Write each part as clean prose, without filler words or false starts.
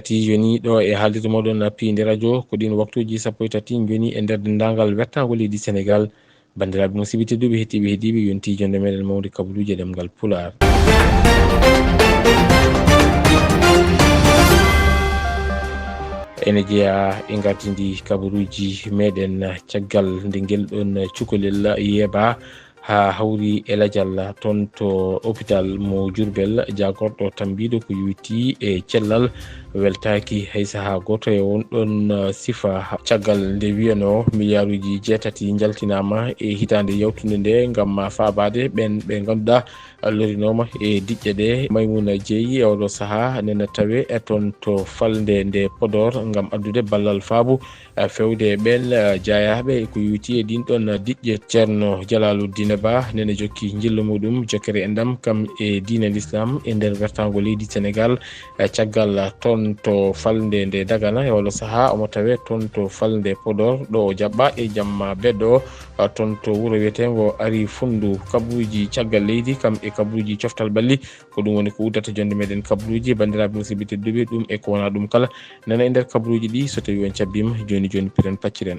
ti joni ɗo e haalirde moɗon piinde radio ko ɗin waktuji 13 joni e nder dendagal wettagol leydi Sénégal. bandiraɓe musidɓe tedduɓe hettiɓe heeɗiɓe yonti jonde meɗen mawde kabaruji ɗemgal Pulaar. ene jeeya e gardidi kabaruji meɗen caggal nde ngel ɗon cukalel yeeba ha hawri e ladial toon to hôpital mo Diourbel jagorɗo tambiɗo ko yowiti e cellal weltaki hay saaha goto e won ɗon sifa caggal nde wiyano milliarduji 6 jaltinama e hitande yawtude nde gam fabade ɓen ɓe ganduɗa lorinoma e diƴƴe ɗe. Maymouna Dieye e oɗo saaha nena tawe e toon to falde nde Podor gam addude ballal faabu fewde ɓen jayaɓe ko yowiti e ɗin ɗon diƴƴe. Ceerno Djalaluddine Ba nene jokki jillu muɗum jokkere endam kam e diine l'islam e nder wertago leydi Sénégal caggal toon to falde nde Dagana e oɗo saaha omo tawe toon to falde Podor ɗo o jaɓɓa e jamma beddo toon to wuuro wiyetengo Ari Fundu. Kabaruji caggal leydi kam e kabaruji coftal balli ko ɗum woni ko uddata jonde meɗen kabaruji. bandiraɓe musidɓe tedduɓe ɗum e ko wona ɗum kala nana e nder kabaruji ɗi so tawi on cabbima joni piren pacciren.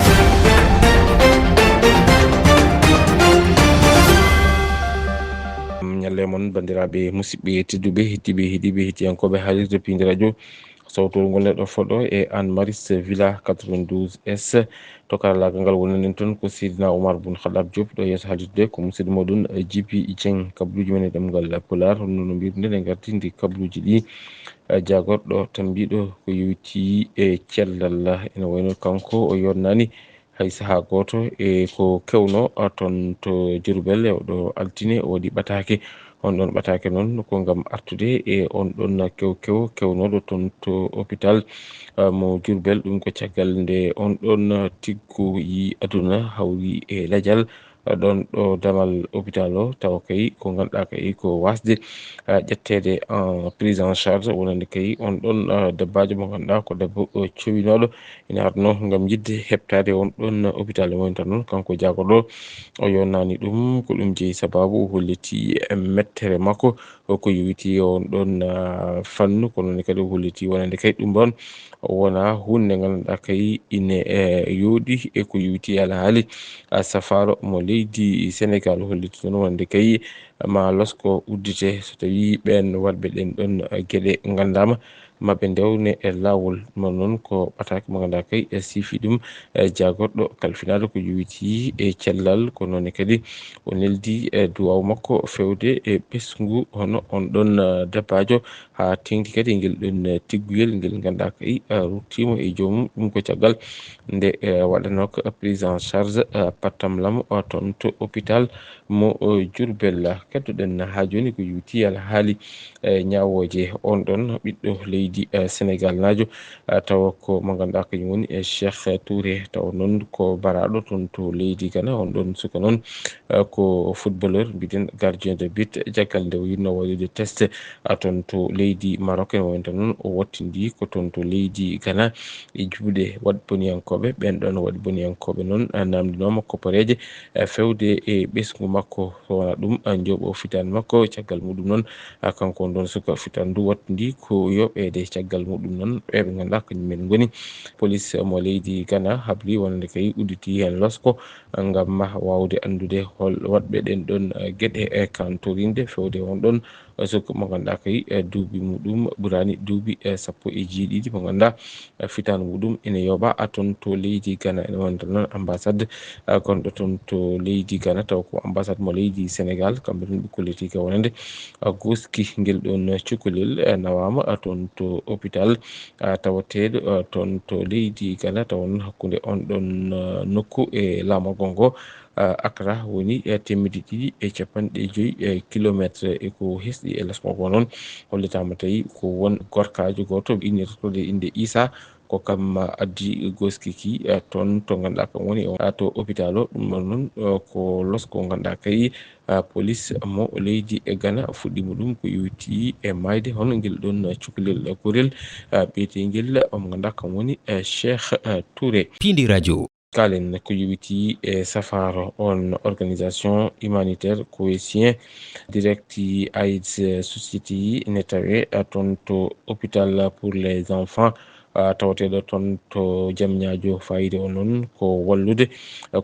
ñalle moon bandiraɓe musidɓe tedduɓe hettiɓe heeɗiɓe hettiyankoɓe haalirde piinde radio sawtol ngol neɗɗo foɗɗo e Anne Maris Villa 92S to karallagal ngal wonanen toon ko Seydina Oumar Boun Khaddab Diop ɗo yeeso haalirde ko musidɗo moɗon Djiby Dieng. kabaruji men e ɗemgal Pulaar hono no mbirde nde gardindi kabaruji ɗi jagorɗo tambiɗo ko yowiti e cellal ene wayno kanko o yonnani hay saaha goto e ko kewno toon to Diourbel e oɗo altine o waɗi ɓatake. on ɗon ɓatake noon ko gam artude e on ɗon kewnoɗo toon to hôpital mo Diourbel. ɗum ko caggal nde on ɗon tiggo yi aduna hawri e ladial ɗon ɗo damal hôpital o taw kay ko ganduɗa kay ko wasde ƴettede en prise en charge wonande kay on ɗon debbajo mo ganduɗa ko debbo cowinoɗo ene arno gam yidde heɓtade on ɗon hôpital mo wonta noon kanko jagorɗo o yonnani ɗum ko ɗum jeeyi sababu o holliti mettere makko ko yowiti on ɗon fannu kono kadi o holliti wonande kay ɗum ɗon wona hunde ganduɗa kay ine yooɗi e ko yowiti alhaali safaro mo leydi Sénégal holliti noon wonde kay ma losko uddite so tawi ɓen wadɓe ɗen ɗon gueɗe gandama maɓe ndewne e lawol mon noon ko ɓatake mo ganduɗa kay siifi ɗum jagorɗo kalfinade ko yowiti e cellal ko noon kadi o neldi e duwaw makko fewde e ɓesgu hono on ɗon debbajo ha tengti kadi ngel ɗon tiggoyel ngel ganduɗa kay ruttimo e joomum. ɗum ko caggal nde waɗano ko prise en charge pattam lam toon to hôpital mo Diourbel. keddoɗen ha joni ko yowiti alhaali ñawoje on ɗon ɓiɗɗo leydi Sénégal najo tawa ko mo ganduɗa kañum woni Cheikh Touré taw noon ko baraɗo toon to leydi Ghana on ɗon suka noon ko footballeur mbiɗen gardien de but jaggal nde o yinno waɗude test toon to leydi Maroc en wonta noon o wattindi ko toon to leydi Ghana e juuɗe waɗ boniyankoɓe ɓen ɗon waɗi boniyankoɓe noon namdinoma kopareje fewde e ɓesgu makko so wona ɗum jooɓo fitande makko caggal muɗum noon kanko on ɗon suka fitan ndu wattindi ko yoɓede caggal muɗum noon ɓeɓe ganduɗa kañumen goni police mo leydi Ghana habli wonande kay udditi hen losko gam wawde andude hol waɗɓe ɗen ɗon gueɗe e kantorinde fewde on ɗon suka mo ganduɗa kay duuɓi muɗum ɓurani duuɓi 10 mo ganduɗa fitande muɗum ene yooɓa toon to leydi Ghana ene wonta noon ambassade gonɗo toon to leydi Ghana taw ko ambassade mo leydi Sénégal kamɓe ɗum ɓe kolliti wonande goski ngel ɗon cukalel nawama toon to hôpital tawateɗo toon to leydi Ghana taw noon hakkude on ɗon nokku e laamogo ngo Accra woni 250 kilométre e ko hesɗi e less makko noon hollitama tawi ko won gorkajo goto innirtoɗo inde Issa ko kam addi goskiki toon to ganduɗa kam woni to hôpital o ɗum ɗon noon ko losko ganduɗa kay police mo leydi Ghana fuɗɗima ɗum ko yowiti e mayde hono ngel ɗon cukalel gorel biyetegel mo ganduɗa kam woni Cheikh Touré. Pindi radio kalen ko yiwiti e safaro on organisation humanitaire cohésien directi AIDS société netawe ton to hôpital pour les enfants tawateɗo ton to jamñajo fayide o noon ko wallude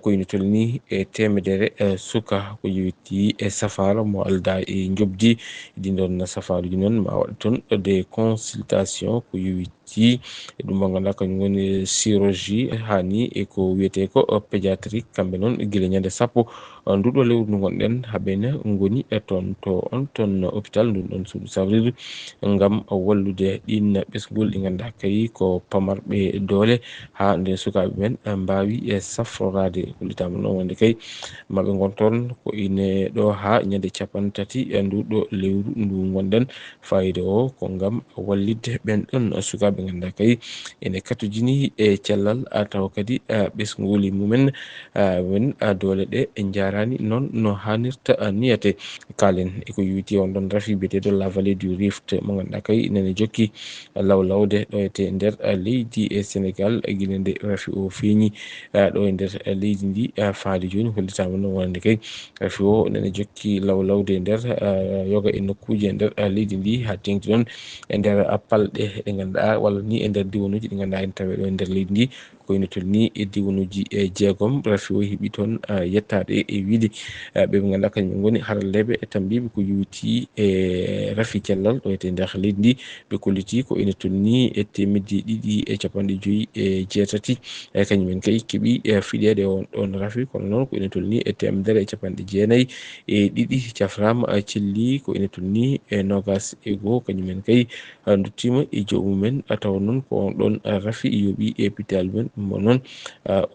ko ina tolni e temedere suka ko yiwiti e safaro mo alda e jobdi ɗi ɗon safaruji noon ma waɗa toon des consultation ko yiwiti e ɗum mo ganduɗa kañum woni chirurgie hani e ko wiyete ko pédiatrique kamɓe noon guila ñande sappo nduɗo lewru ndu gonɗen haɓene goni e toon to on ton hôpital ndun ɗon suudu sawridu ngam wallude ɗin ɓesgol ɗi ganduɗa kay ko pamarɓe doole ha nde sukaɓe men mbawi e safrorade kollitama noon wonde kay maɓe gon toon ko ine ɗo ha ñande capan tati e nduɗo lewru ndu gonɗen fayida o ko ngam wallidde ɓen ɗon sukaɓe ganduɗa kay ene katujini e cellal taw kadi ɓesgoli mumen wen doole ɗe en jarani noon no hannirta niyate kalen eko yiwiti on ɗon rafi biyeteɗo la vallée du Rift mo ganduɗa kay nene jokki lawlawde ɗo ete nder leydi e Sénégal guila nde rafi o feeñi ɗo e nder leydi ndi faade joni hollitama noon wonande kay rafi o nene jokki lawlawde e nder yoga e nokkuji e nder leydi ndi ha tengti noon e nder palɗe ɗe ganduɗa walla ni e nder diwanuji ɗi ganduɗa en tawe ɗo e nder leydi ndi ko ina tolni e diwanuji e jeegom rafi o heeɓi toon yettade e wiide ɓe ganduɗa kañum goni haralleɓe e tambiɓe ko yiwiti e rafi cellal ɗo ete nder leydi ndi ɓe kolliti ko ina tolni e temedde ɗiɗi e capanɗe joyyi e jeetati kañumen kay keeɓi fiɗede on ɗon rafi kono noon ko ina tolni e temedere e capanɗe jeenayyi e ɗiɗi caframa celli ko ina tolni e nogas e goho kañumen kay duttima e jomumen tawa noon ko on ɗon rafi yooɓi e hôpital men mo noon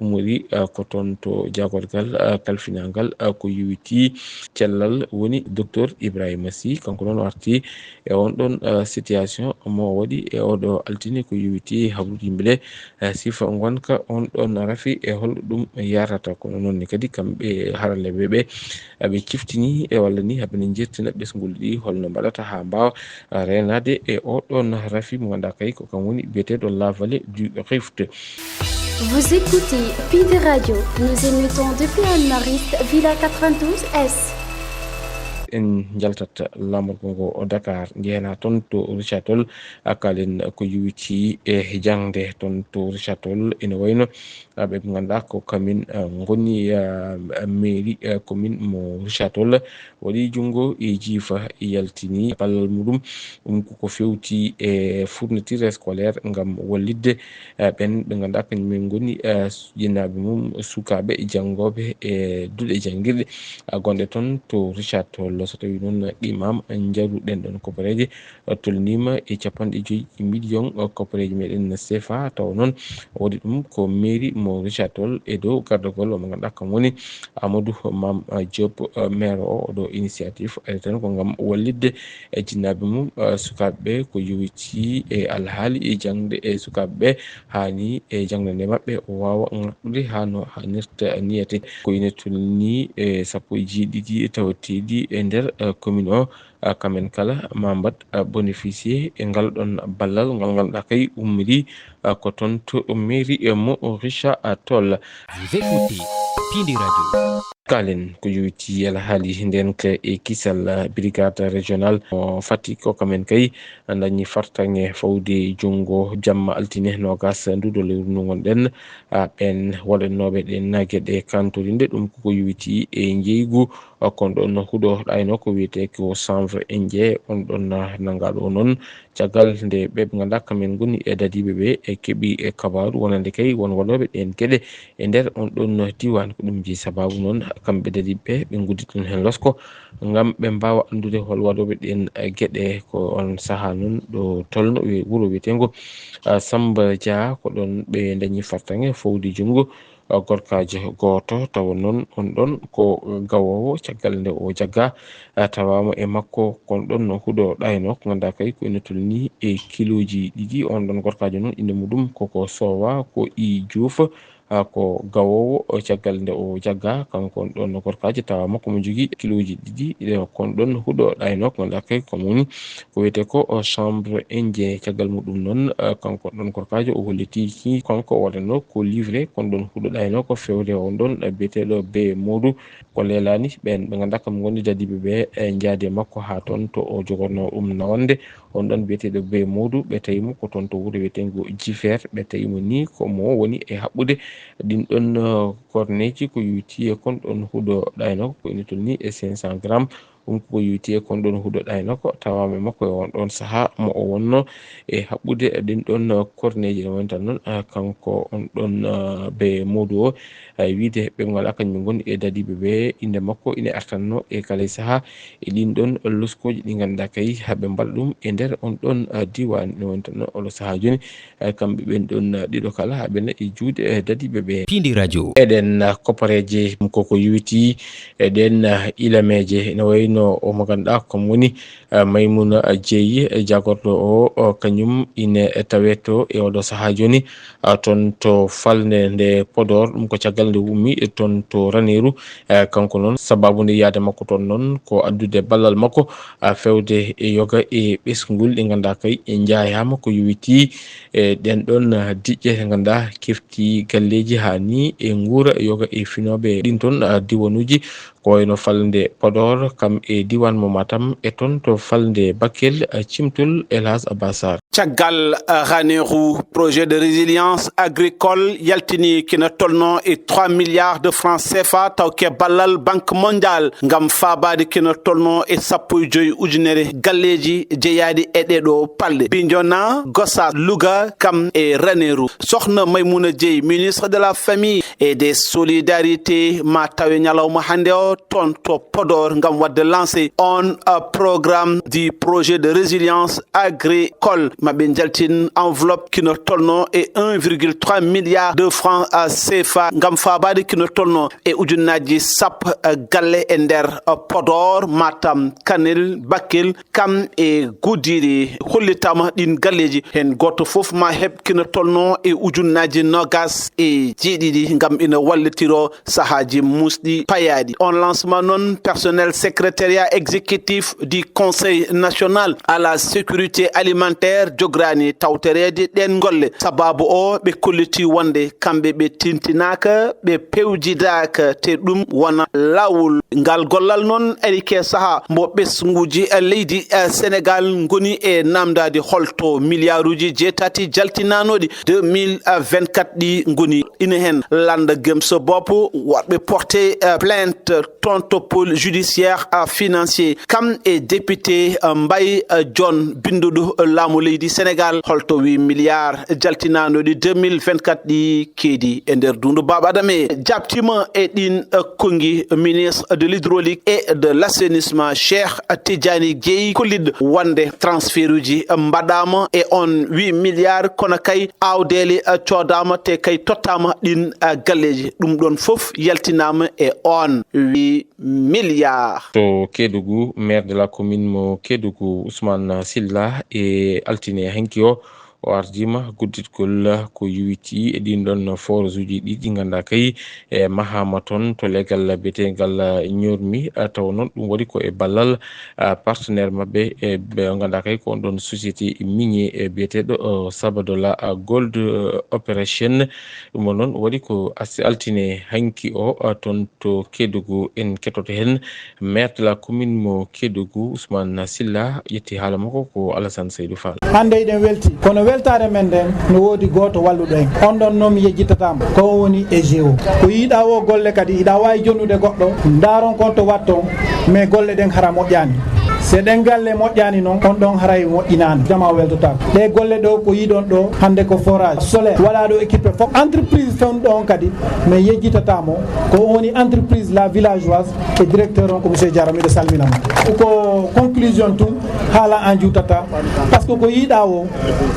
umori ko toon to jagorgal kalfinagal ko yiwiti cellal woni docteur Ibrahima Sy kanko noon warti e on ɗon situation mo waɗi e oɗo altine ko yiwiti hawrude yimɓeɓe sifa gonka on ɗon rafi e holɗo ɗum yarata kono noon kadi kamɓe haralleɓe ɓe ciftini e walla ni haɓene jettina ɓesgol ɗi holno mbaɗata ha mbawa renade e oɗon rafi mo ganduɗa kay ko kam woni biyeteɗo la vallée du Rift. Vous écoutez Pinde Radio. Nous émettons depuis Anne-Mariste, Villa 92S. en jaltat lamol kongo Dakar jeena toon to Richard Toll kalen ko yiwiti e jangde toon to Richard Toll ene wayno ɓe ganduɗa ko kamin goni mairie commune mo Richard Toll waɗi jungo e jiifa yaltini ballal muɗum ɗum koko fewti e fourniture scolaire ngam wallidde ɓen ɓe ganduɗa kañumen goni jinnaɓe mum sukaɓe janggoɓe e duuɗe janguirɗe gonɗe toon to Richard Toll so tawi noon qimam jaruɗen ɗon kopareje tolnima e capanɗe joyyi million kopareje meɗen CFA taw noon waɗi ɗum ko mairie mo Richard Toll e dow gardagol mo ganduɗa kam woni Amadou Mame Diop maire o oɗo initiative ari tan ko ngam wallidde e jinnaɓe mum sukaɓeɓe ko yowiti e alhaali e jangde e sukaɓeɓe hani e jangde nde mabɓe o wawa garɗude ha no hannirta niyete ko ina tolni e sappo e jeeɗiɗi tawateɗi e nder commune o kamen kala ma mbat bénéficier e ngal ɗon ballal ngal ganduɗa kay ummiri ko toon to mairie mo Richard Toll. Vous écoutez Pinde Radio. kalen ko yowiti alhaali ndenka e kisal brigade régional o Fatick ko kamen kay dañi fartange fawde jungo jamma altine nogas nduɗo lewru ndu gonɗen ɓen waɗannoɓe ɗen gueɗe kantorinde ɗum koko yowiti e jeygu kon ɗon huuɗo ɗayno ko wiyete ko chanvre indien on ɗon nangaɗo noon caggal nde ɓe ganduɗa kamen goni e dadiɓe ɓe e keeɓi e kabaru wonande kay won waɗoɓe ɗen gueɗe e nder on ɗon diwan ko ɗum ji sababu noon kamɓe dadiɓe ɓe guditon hen losko ngam ɓe mbawa andude hol waɗoɓe ɗen gueɗe ko on saaha noon ɗo tolno wuuro wiyetengo Samba Dia ko ɗon ɓe dañi fartange fawde jungo gorkajo goto tawa noon on ɗon ko gawowo caggal nde o jagga tawama e makko kon ɗon huuɗo ɗayno ko ganduɗa kay ko ina tolni e kiloji ɗiɗi on ɗon gorkajo noon inde muɗum koko Sowa ko I Diouf ko gawowo caggal nde o jagga kanko ɗon korkaji tawa makko mo jogui kiloji ɗiɗi kon ɗon huuɗo ɗayno ko kay ko woni ko wiyete ko chambre indien caggal muɗum noon kanko ɗon korkaji o holliti kanko waɗanno ko livré kon ɗon huuɗo ɗayno ko fewde on ɗon biyeteɗo be Modou ko leelani ɓen ɓe ganduɗa kam gondi dadiɓe ɓe jaadi makko ha toon to o jogorno nawande on ɗon biyeteɗo be Modou ɓe tawimo ko toon to wuuro wiyetego Jifer ɓe tawimo ni ko mo woni e haɓɓude ɗin ɗon corneji ko yuti e kon ɗon huuɗo ɗayno ko ini tolni e 500 grammes ko yuti e kon ɗon huuɗo ɗayno ko tawama makko e on ɗon saaha mo o wonno e haɓɓude ɗin ɗon corneji ne woni tan noon kanko on ɗon be Modou o wiide ɓe ngala kañum gooni e dadiɓe ɓe inde makko ine artanno e kala saaha e ɗin ɗon luskoji ɗi ganduɗa kay haɓe mbaɗa ɗum e nder on ɗon diwan ne woni tan noon oɗo saaha joni kamɓe ɓen ɗon ɗiɗo kala haɓene e juuɗe dadiɓe ɓe. Pindi radio eɗen kopareje koko yuti eɗen ilameje ne wayno o mo ganduɗa komo woni Maymouna Dieyi jagorɗo o kañum ine tawe to e oɗo saaha joni toon to falde nde Podor ɗum ko caggal nde ummi toon to Ranerou kanko noon sababu nde yaade makko toon noon ko addude ballal makko fewde e yoga e ɓesgol ɗi ganduɗa kay jaayama ko yowiti ɗen ɗon diƴƴe ɗe ganduɗa kefti galleji ha ni e guura yoga e finoɓe ɗin toon diwanuji ko wayno falde Podor kam e diwan mo Matam e toon to falde Bakel Cimtol Elhadj Abassar. Caggal Ranerou projet de résilience agricole yaltini kina tolno e 3 milliards de francs CFA tawke ballal Banque mondiale ngam faabade kina tolno e 15 ujunere galleji jeeyadi e ɗeɗo palɗe Bignona Gossas Louga kam e Ranerou. Sokhna Maymouna Dieyi ministre de la famille et des solidarités ma tawe ñalawma hande o toon to Podor ngam wadde lancé on programme du projet de résilience agricole maɓe jaltin enveloppe kino tolno e 1,3 milliard de francs CFA ngam faabade kino tolno e ujunnaji sappo galle e nder Podor Matam Kanel Bakel kam e Goudiri hollitama ɗin galleji hen goto foof ma heɓ kino tolno e ujunnaji nogas e jeeɗiɗi ngam ina wallitiro sahaji musɗi payadi. On lancement non personnel secrétariat exécutif du Conseil national à la sécurité alimentaire jograni tawterede ɗen golle sababu o ɓe kolliti wonde kamɓe ɓe tintinaka ɓe pewjidaka te ɗum wona lawol ngal gollal noon erike saaha mbo ɓesguji leydi Sénégal goni e namdade holto milliarduji jeetati jaltinanoɗi 2024 ɗi goni ina hen landa gemso boppo waɗɓe porté plainte tonto pôle judiciaire financier kam e député Mbaye John binduɗo laamu leydi Sénégal holto 8 milliards jaltinanoɗi 2024 ɗi keedi e nder dundu Baba Adame jabtima e ɗin kongi ministre de l'hydraulique et de l'assainissement Cheikh Tidiane Dièye kolliɗo wonde transfert uji mbaɗama e on 8 milliards kono kay awdele codama te kay tottama ɗin galleji ɗum ɗon foof yaltinama e on 8 milliards. To Kédougou maire de la commune mo Kédougou Ousmane Silla e altine hanki o ardima gudditgol ko yuwiti e ɗin ɗon forage uji ɗi ganduɗa kay e mahama toon to leggal biyetegal ñormi taw noon ɗum waɗi ko e ballal partenaire mabɓe e ɓe ganduɗa kay ko on ɗon société minier e biyeteɗo Sabadola Gold Operation ɗum noon waɗi ko altine hanki o toon to Kédougou en ketoto hen maire de la commune mo Kédougou Ousmane Silla yetti haala makko ko Alassane Seydou Fall. Hande eɗen welti kono weltare men nden no woodi goto walluɗo en on ɗon noon mi yejjitatama ko woni EGO ko yiiɗa o golle kadi iɗa wawi jonnude goɗɗo daron kon to watton mais golle ɗen hara moƴƴani se ɗen galle moƴƴani noon on ɗon haray moƴƴinani jama weltotako ɗe golle ɗo ko yiɗon ɗo hande ko forage solaire waɗa ɗo équipé fof entreprise ton ɗon kadi mais yejjitatamo ko woni entreprise la villageoise e directeur on ko monsieur Diaro miɗo salminamo ko conclusion tum haala an jutata par ce que ko yiiɗa o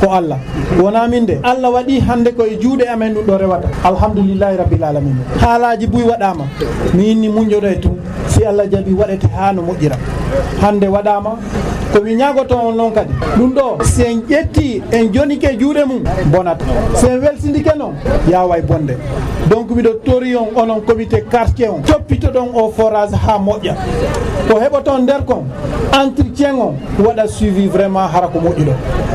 ko Allah wona min de Allah waɗi hande ko e juuɗe amen ɗum ɗo rewata alhamdoulillahi rabbil alamin haalaji buy waɗama mi inni muñƴoɗo e tum si Allah jaaɓi waɗete ha no moƴƴira hande waɗama komi ñagoto on noon kadi ɗum ɗo sen ƴetti en jonike juuɗe mum bonata sen welsindike noon yaway bonde donc miɗo tori on onon comité quartier on toppito ɗon o forage ha moƴƴa ko heɓoton nder kon entretien on waɗa suivi vraiment hara ko moƴƴi ɗo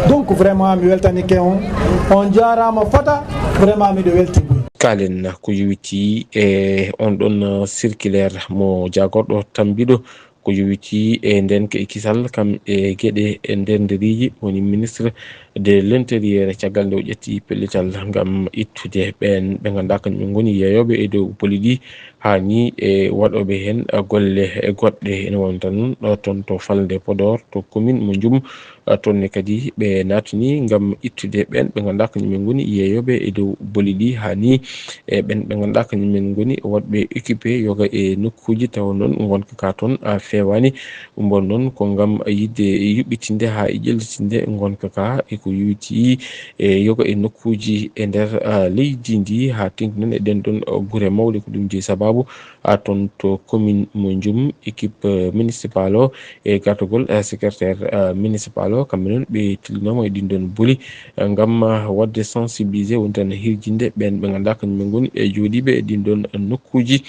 donc vraiment mi weltanike on jarama fota vraiment miɗo welti kalen ko yowiti e on ɗon circulaire mo jagorɗo tambiɗo ko yowiti e nden ke kisal kam e gueɗe e nder nderiji woni ministre de l'intérieur caggal nde o ƴetti pellital ngam ittude ɓen ɓe ganduɗa kañumen goni yeeyoɓe e dow poli ɗi hani e waɗoɓe hen golle goɗɗe ene woni tan toon to falde Podor to commune mo Djoum toonne kadi ɓe natini ngam ittude ɓen ɓe ganduɗa kañumen goni yeeyoɓe e dow boli ɗi hani e ɓen ɓe ganduɗa kañumen goni waɗɓe équipé yoga e nokkuji taw noon gonka ka toon fewani bon noon ko ngam yidde yuɓɓitinde ha e ƴellitinde gonka ka eko yowiti e yoga e nokkuji e nder leydi ndi ha tengtinon e ɗen ɗon guure mawɗe ko ɗum jeeyi sababu toon to commune mo Djoum équipe municipal o e gartugol secrétaire municipal o kamɓe noon ɓe tillinoma e ɗin ɗon booli ngam wadde sensibilisé woni tan hirjinde ɓen ɓe ganduɗa kañumen goni e jooɗiɓe e ɗin ɗon nokkuji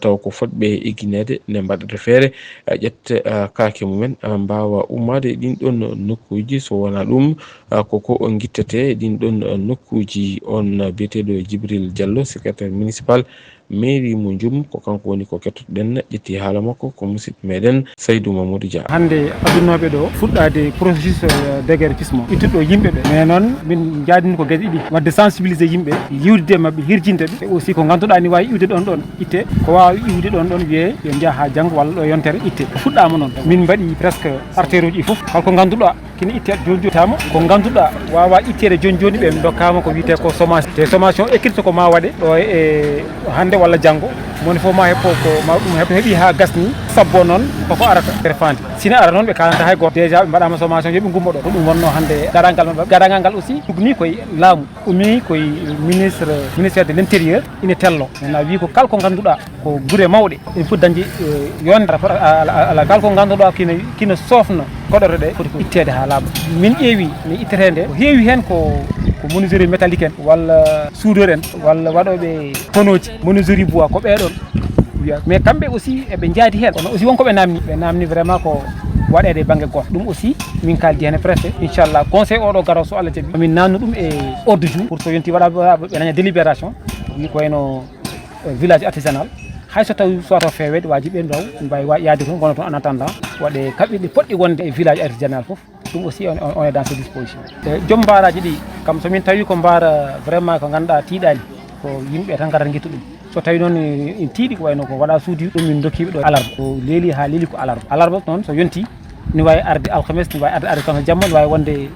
taw ko fotɓe egguinede nde mbaɗata feere ƴetta kaake mumen mbawa ummade ɗin ɗon nokkuji so wona ɗum koko guittete ɗin ɗon nokkuji on biyeteɗo Djibril Diallo secrétaire municipal mairie mo Djoum ko kanko woni ko kettoɗen ƴetti haala makko ko musidɓe meɗen Saydou Mamadou Dia. hande addunoɓe ɗo fuɗɗade processus déguerpissement ittuɗo yimɓeɓe mais noon min jaadini ko gueɗe ɗiɗi wadde sensibiliser yimɓe yiwde mabɓe hirjinde ɓe e aussi ko ganduɗa ni wawi iwde ɗon ɗon itte ko wawi iwde ɗon ɗon wiye yo jaaha ha janggo walla ɗo yontere itte fuɗɗama noon min mbaɗi presque artère uji ɗi foof kalko ganduɗa kini itte joni joni tama ko ganduɗa wawa ittede joni joni ɓe dokkama ko wiyete ko sommation te sommation écrite ko ma waɗe ɗo e hande walla janggo moni fof ma heppo ko ma ɗum heeɓi ha gasni sabbo noon koko arata refande sina ara noon ɓe kalanta hay goto déjà ɓe mbaɗama sommation yooɓe gummo ɗo ko ɗum wonno hande garagal maɓɓe garagal ngal aussi ɗumni koye laamu ummi koye ministère de l' intérieur ine tello maintenant wi ko kala ko ganduɗa ko guure mawɗe ene foti dañde yonde ala kala ko ganduɗa kina sofna koɗoto ɗe foti ko ittede ha laaɓa min ƴeewi ne ittete nde ko heewi hen ko menuiserie métallique en walla soudeur en walla waɗoɓe ponoji menuiserie bois ko ɓeɗon wiya mais kamɓe aussi eɓe jaadi hen kono aussi wonko ɓe namni vraiment ko waɗede banggue goto ɗum aussi min kaldi hen e préfet inchallah conseil oɗo garo so Allah jaaɓi min nannu ɗum e ordre du jour pour so yonti waɗa ɓe daña délibération wi ko wayno village artisanal hay so tawi soto fewede waji ɓen ɗaw mbawi yaade toon gono toon en attendant waɗe kaɓɓiɗe poɗɗi wonde e village artisanal foof ɗum aussi on est dans ces dispositions joom mbaraji ɗi kam somin tawi ko mbara vraiment ko ganduɗa tiiɗani ko yimɓe tan garata guittu ɗum so tawi noon en tiiɗi ko wayno ko waɗa suudi ɗum min dokkiɓe ɗo alarba ko leeli ha leeli ko alarba noon so yonti ni wawi arde alkhames ni wawi arde kano jamma ni wawi wonde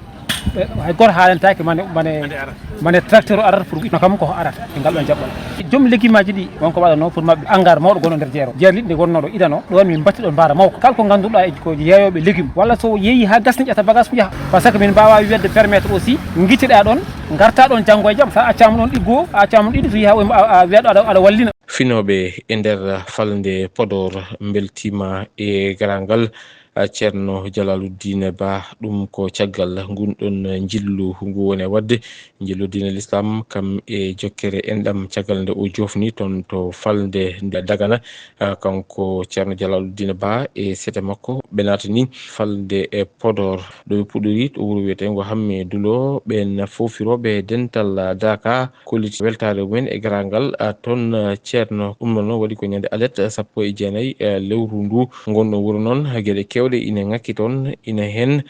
hay goto haalantaki mane tracteur o arata pour no kam koko arata e ngal ɗon jaɓɓal joom légumaji ɗi wonko waɗano pour mabɓe engrais mawɗo gonɗo nder jeero jeere liɗɗi wonnoɗo idano ɗon min batti ɗon mbara mawko kala ko ganduɗa ko yeeyoɓe légume walla so yeeyi ha gasni ƴetta bagage ko jaaha par ce que min mbawa wiyede permettre aussi guitteɗa ɗon garta ɗon janggo e jaam sa accama ɗon ɗiggo a accama ɗon ɗiɗi so yiiha a wiyaɗo aɗa wallina finoɓe e nder falde Podor beltima e garagal ceerno Jalaluddin Ba ɗum ko caggal gunɗon jillu ngu woni wadde jillu diine l'islam kam e jokkere enɗam caggal nde o jofni toon to falde nde Dagana kanko ceerno Jalaluddin Ba e sete makko ɓe natani falde e Podor ɗo ɓe puɗɗori to wuuro wiyetengo Hamme Dulo ɓen fofiroɓe dental Daka kolliti weltare mumen e garagal toon ceerno ɗum ɗon waɗi ko ñande alet 19 lewru ndu gonɗo wuuro noon gueɗe kewɗe ina ngakki toon ina hen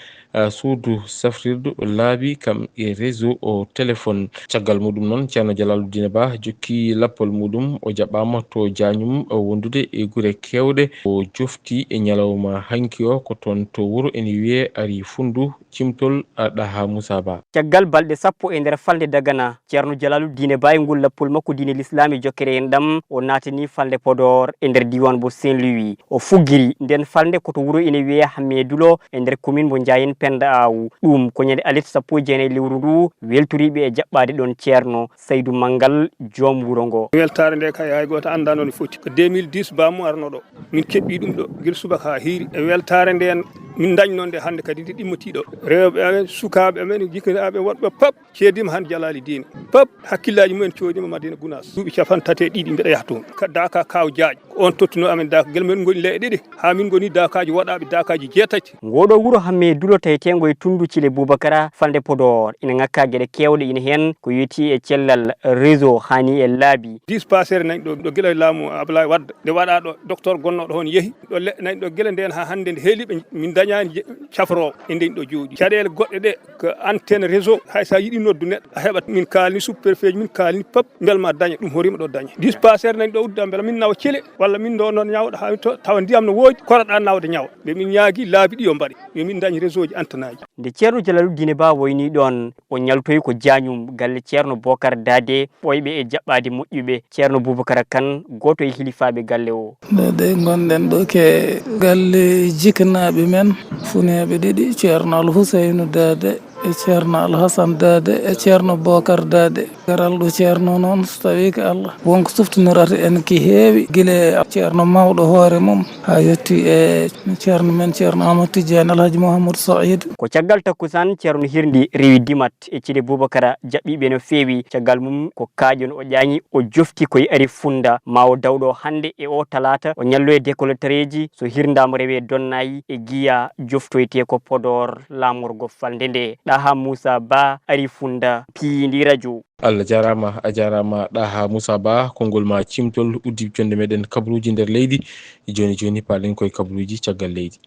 suudu safrirdu laabi kam e réseau o téléphone caggal muɗum noon ceerno Jalaluddin Ba jokki lappol muɗum o jaɓɓama to Diagnum wondude e guure kewɗe o jofti e ñalawma hanki o ko toon to wuuro ene wiye ari fundu cimtol ɗaha Moussa Ba caggal balɗe 10 e nder falde Dagana ceerno Jalaluddin Ba e ngol lappol makko diine l'islam jokkere en ɗam o natani falde Podor e nder diwan bo Saint-Louis o fuggiri nden falde koto wuuro ene wiye Hamme Dulo e nder commune mo Ndiayen Penda Aw ɗum ko ñande alet 19 lewru ndu weltoriɓe e jaɓɓade ɗon ceerno Saydou Mangal joom wuro ngo weltare nde kay hay goto anda noon foti ko 2010 bamu arno ɗo min keɓɓi ɗum ɗo guila subaka ha hiiri e weltare nden min dañno nde hande kadi ndi ɗimmotiɗo rewɓe amen sukaɓe amen jikkinaɓe wonɓe pop ceedima hande Jalali Dine pop hakkillaji mumen coodima Madina Gounass duuɓi 32 mbiɗa yaha toon daka kaw jaaƴ on tottuno amen daka guel men goni leyɗe ɗiɗi ha min goni dakaji waɗaɓe dakaji 7 ngoɗo wuro hamme dulo tawetengo e tundu Thile Boubacara falde Podor ina ngakka gueɗe kewɗe ina hen ko yeti e cellal réseau hani e laabi dispensaire nayi ɗo guila laamu Abdoulaye Wade nde waɗa ɗo docteur gonnoɗo hon yeehi ɗo nayi ɗo guila nden ha hande nde heeliɓe min dañani cafrowo e nden ɗo jooɗi caɗele goɗɗe ɗe ko antenne réseau hay sa yiiɗi noddu neɗɗo a heɓat min kalni sous-préfet min kalni pop belma daña ɗum horima ɗo daña dispensaire nayi ɗo udda beela min nawa Thile walla min ɗo noon ñawɗo ha tawa ndiyam no woodi koraɗa nawde ñawa ɓe min ñaagui laabi ɗi yo mbaɗe min dañi réseau ji antanaji nde ceerno Jalaluddine Ba woyni ɗon o ñaltoyi ko jañum galle ceerno Bocar Dade ɓoyɓe e jaɓɓade moƴƴuɓe ceerno Boubacara Kane goto e hilifaɓe galle o nde gonɗen ɗo ke galle jikanaɓe men funeɓe ɗiɗi ceerno Alhousseynou Dade e ceerno Alhassane Dade e ceerno Bocar Dade garal ɗo ceerno noon so tawi ko Allah wonko suftinirata en ki heewi guila ceerno mawɗo hoore mum ha yetti e ceerno men ceerno Amadou Tidiane Alhaji Mouhamadou Saïd ko caggal takkusan ceerno Hirdi rewi dimat e Thile Boubacara jaɓɓiɓe no feewi caggal mum ko kaaƴon o ƴañi o jofti koye ari funda ma o dawɗo hande e o talata o ñallo e décolleté ji so hirdama rewe Donnayi e Guiya joftoyte ko Podor lamorgo falde nde Ɗaha Moussa Ba ari funda Pindi Radio. Allah jarama a jarama Ɗaha Moussa Ba konngol ma cimtol uddi jonde meɗen kabaruji nder leydi joni palen koye kabaruji caggal leydi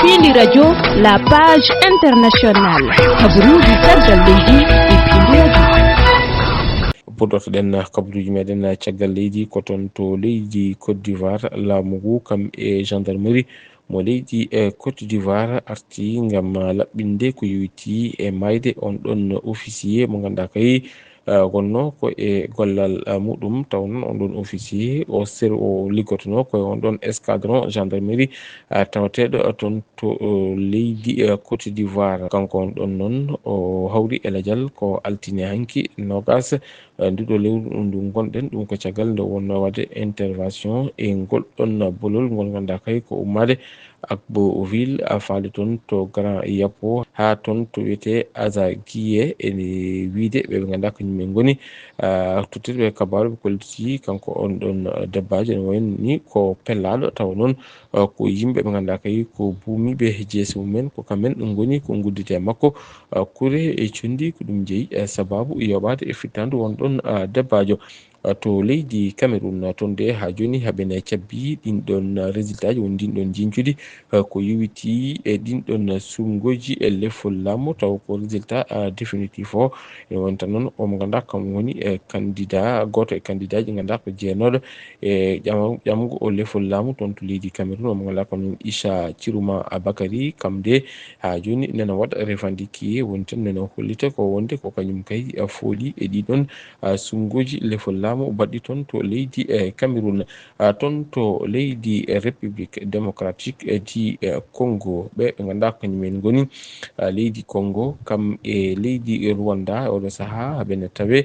Pindi Radio la page internationale kabaruji caggal leydi e Pindi Radio puɗɗotoɗen kabaruji meɗen caggal leydi ko toon to leydi Côte d'Ivoire laamu ngu kam e gendarmerie mo leydi e Côte d'Ivoire arti ngam laɓɓinde ko yowiti e mayde on ɗon officier mo ganduɗa kay gonno ko e gollal muɗum taw noon on ɗon officier o liggotono koye on ɗon escadron gendarmerie tawateɗo toon to leydi Côte d'Ivoire kanko on ɗon noon o hawri e ladial ko altine hanki nogas nduɗo lewru ndu gonɗen ɗum ko caggal nde wonno wadde intervention e ngol ɗon bolol ngol ganduɗa kay ko ummade Agbo ville faali toon to Grand Yapo ha toon to wiyete Azaguiye ene wiide ɓe ganduɗa ko yimɓe goni tottirɓe kabaru ɓe kolliti kanko on ɗon debbajo ne wayni ko pellaɗo tawa noon ko yimɓe ɓe ganduɗa kay ko buumiɓe jeesi mumen ko kamen ɗum goni ko guddite makko kure e condi ko ɗum jeeyi sababu yoɓade e fittandu won ɗon debbajo to leydi Cameroun toon de ha joni haɓene cabbi ɗin ɗon résultat ji woni ɗin ɗon jincuɗi ko yowiti e ɗin ɗon sumgoji e lefol laamu taw ko résultat définitif o ene wonta noon omo ganduɗa kam woni candidat goto e candidat ji ganduɗa ko jeenoɗo e ƴamgo o lefol laamu toon to leydi Cameroun omo ganduɗa kam Issa Ciruma Bakary kam de ha joni nena waɗa revendiqué woni tan nena hollita ko wonde ko kañum kay fooli e ɗiɗon sumgoji lefol laamu baɗɗi toon to leydi Cameroun toon to leydi République démocratique di Congo ɓe ganduɗa kañumen goni leydi Congo kam e leydi Rwanda oɗo saaha haɓene tawe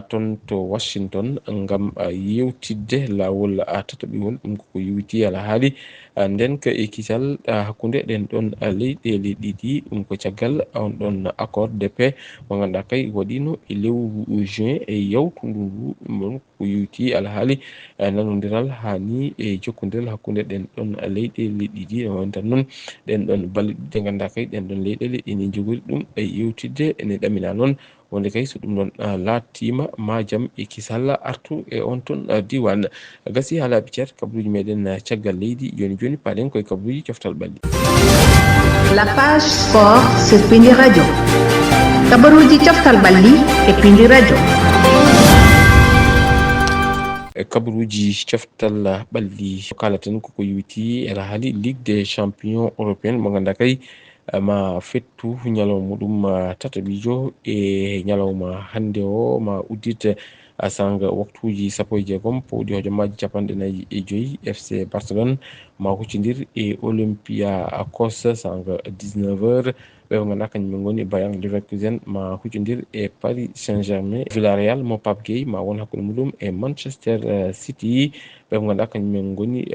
toon to Washington ngam yewtidde lawol tataɓiwol ɗum koko yowiti alhaali nden ka e kisal hakkude ɗen ɗon leyɗele ɗiɗi ɗum ko caggal on ɗon accord de paix mo ganduɗa kay waɗino e lewru juin e yawtu ndu ɗum ko yowiti alhaali nanodiral hani e jokkodiral hakkude ɗen ɗon leyɗele ɗiɗi e wonta noon ɗen ɗon balɗe ɗe ganduɗa kay ɗen ɗon leyɗele ene jogori ɗum e yewtidde ene ɗamina noon wonde kay so ɗum ɗon laatima ma jaam e kisalla artu e on toon diwan gasi ha laaɓi ceer kabaruji meɗen caggal leydi joni palen koye kabaruji coftal ɓalli. La page sport sur Pindi Radio kabaruji coftal ɓalli e Pindi Radio kabaruji coftal ɓalli kalaten koko yowiti ela haali Ligue des champions européenne mo ganduɗa kay ma fettu ñalawma muɗum tataɓijo e ñalawma hande o ma uddite sanga waktuji 16 pawɗi hojommaji 45 FC Barcelone ma huccidir e Olympiakos sanga 19h ɓe ganduɗa kañum goni Bayer Leverkusen ma huccodir e Paris Saint-Germain. Villarreal mo Pape Gueye ma won hakkude muɗum e Manchester City. ɓe ganduɗa kañum goni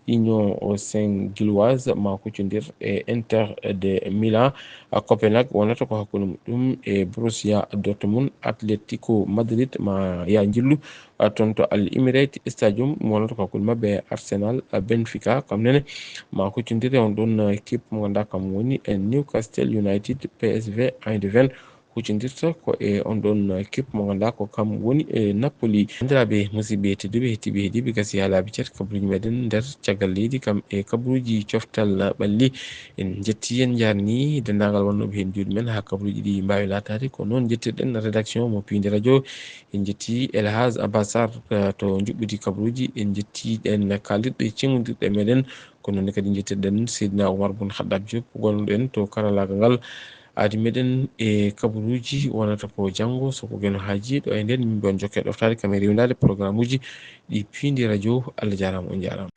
Union Saint-Gilloise ma huccodir e Inter de Milan. Copenhague wonata ko hakkude muɗum e Borussia Dortmund. Atletico Madrid ma ya jillu toon to Al Emirates Stadium wonata ko hakkude mabɓe e Arsenal. Benfica kamnene ma huccodire on ɗon équipe mo ganduɗa kam woni Newcastle United. PSV Eindhoven huccodirta ko e on ɗon équipe mo ganduɗa ko kam woni e Napoli. Bandiraɓe musidɓe tedduɓe hettiɓe heeɗiɓe gasi ha laabi ceer kabaruji meɗen nder caggal leydi kam e kabaruji coftal ɓalli. En jetti en jarni dendagal wonnoɓe hen juuɗe men ha kabaruji ɗi mbawi latade ko noon jettirɗen rédaction mo Pinde Radio. En jetti Elhaj Abassar to juɓɓudi kabaruji. En jetti ɗen kalirɗe cengodiɗɗe meɗen ko noon kadi jettirɗen Seydina Oumar Boun Khaddab Diop gonɗen to karallagal ngal aadi meɗen e kabaruji wonata ko janggo soko gueno haaji ɗo e nden min bon jokke ɗoftade kam e rewidade programme uji ɗi Pinde Radio. Allah jarama on jarama.